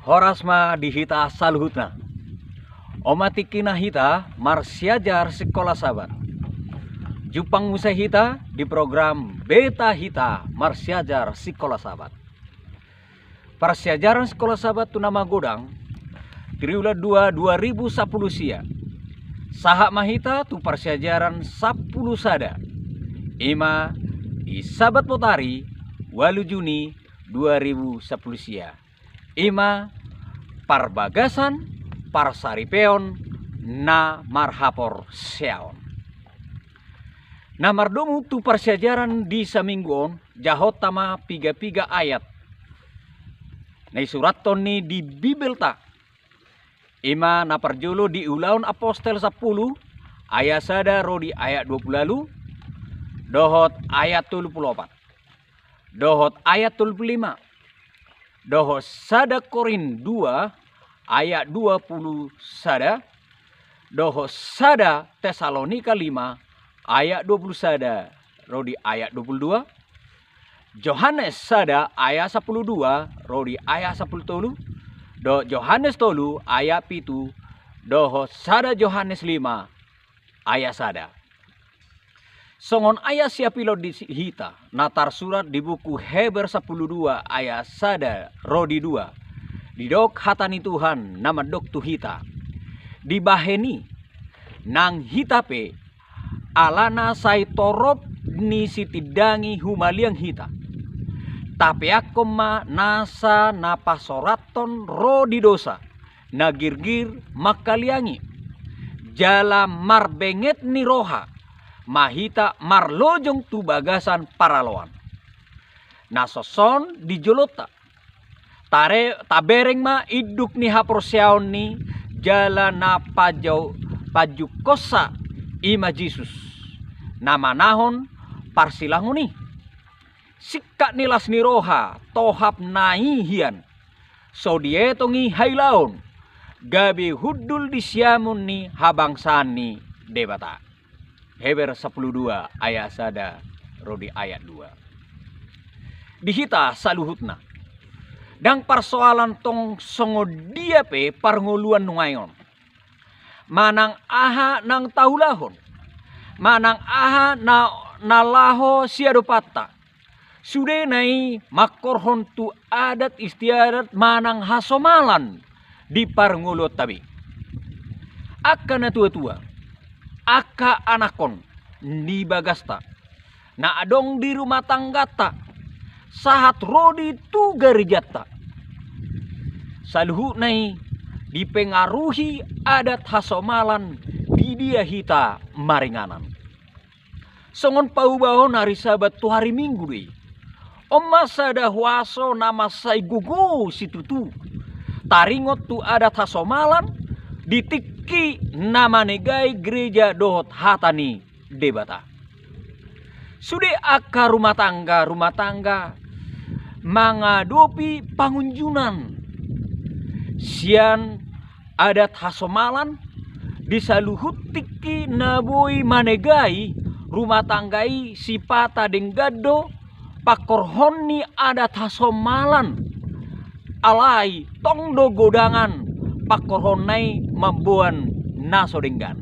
Horasma dihita saluhutna. Omatikina hita marsiajar sekolah sahabat. Jupang musa hita di program Beta Hita marsiajar sekolah sahabat. Persiajaran sekolah sahabat tu nama godang triwulan 2 2010 sia. Sahak mahita tu persiajaran 10 sada. Ima di sabat potari 8 Juni 2010 sia. Ima parbagasan parsaripeon na marhapor seaon. Na mardomu tu persiajaran di samingguon jahot tama piga ayat. Na surat toni di Bibel ta. Ima na parjolo di Ulaun Apostel 10 ayat sada rodi ayat 20 lalu. Dohot ayat 24. Dohot ayat 25. Dohot sada Korin 2 ayat 20 sada. Dohot sada Tesalonika 5 ayat 20 sada rodi ayat 22. Yohanes sada ayat 12 rodi ayat 10 tolu. Do Yohanes tolu ayat 7. Dohot sada Yohanes 5 ayat sada. Songon ayat siapilo di hita natar surat di buku Heber 10:2 ayat sada rodi 2. Didok hatani Tuhan nama dok tu hita. Dibaheni nang hitape alana sai torop ni sitidangi humaliang hita. Tapi aku ma nasa napasoraton rodi dosa. Nagirgir makaliangi. Jala marbenget ni roha. Mahita marlojong tu bagasan paraloan. Nasoson di jolota. Tabereng ma iduk ni haporseaon ni jala na pajukosa ima Jesus. Nama nahon parsilangun ni. Sikka nilas ni roha tohap naihian. So dietongi hailaon. Gabi hudul disiamun ni habangsan ni debata. Heber 10:2 ayat sada rodi ayat 2. Dihita saluhutna. Dang persoalan tong songo dia pe parngoluan nungayon. Manang aha nang taulahon. Manang aha na laho siadopata. Sude nai makorhon tu adat istiadat manang hasomalan di parngolot tabi. Aka na tua-tua. Aka anakon di bagasta. Na adong di rumah tanggata. Sahat rodi tu garijata. Saluhu nai dipengaruhi adat hasomalan di dia hita maringanan. Songon paubahon hari sabat tu hari minggu deh. Oma sada huaso nama sai gugu situtu. Taringot tu adat hasomalan ditiki nama negai gereja dohot hatani debata. Sude aka rumah tangga mangadopi pangunjunan. Sian adat hasomalan disaluhut tiki naboi manegai rumah tanggai sipata denggado pakorhoni adat hasomalan. Alai tongdo godangan pakorhonai mambuan naso denggan.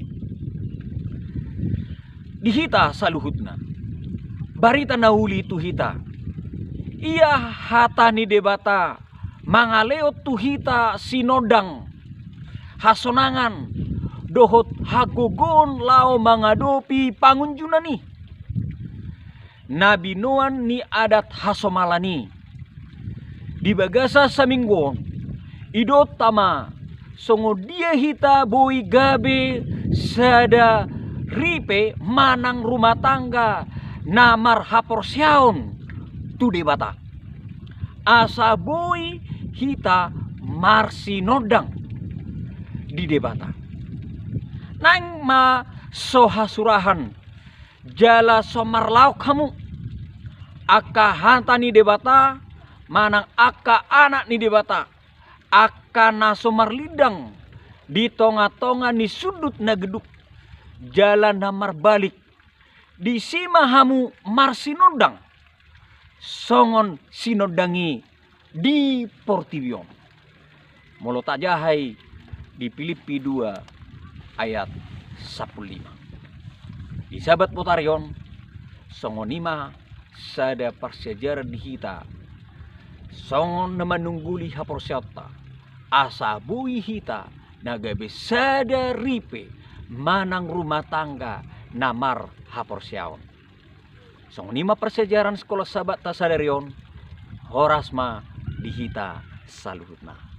Dihita saluhutna. Barita nauli tu hita. Ia hatani debata mangaleo tu hita sinodang hasonangan dohot hagogon lao mangadopi pangunjunani. Nabinuan ni adat hasomalani. Di bagasa saminggon idot tama songo dia hita boi gabe sada ripe manang rumah tangga namar haporsiaon tu debata. Asa boi hita marsinodang di debata. Nang ma sohasurahan jala somarlauk kamu. Aka hantani debata manang aka anak ni debata. Aka nasomarlidang di tonga-tonga ni sudut na geduk. Jalan namar balik. Di sima hamu marsinodang. Songon sinodangi di Portibion. Molo tajahai di Filipi 2 ayat 15. Di sahabat potarion songonima sada persejarah di hita songon menungguli haporsiota asa bui hita nagabe sada ripe manang rumah tangga namar haporsiaon. Songonima persejarah sekolah sahabat tasadarion horasma di hita saluhutna.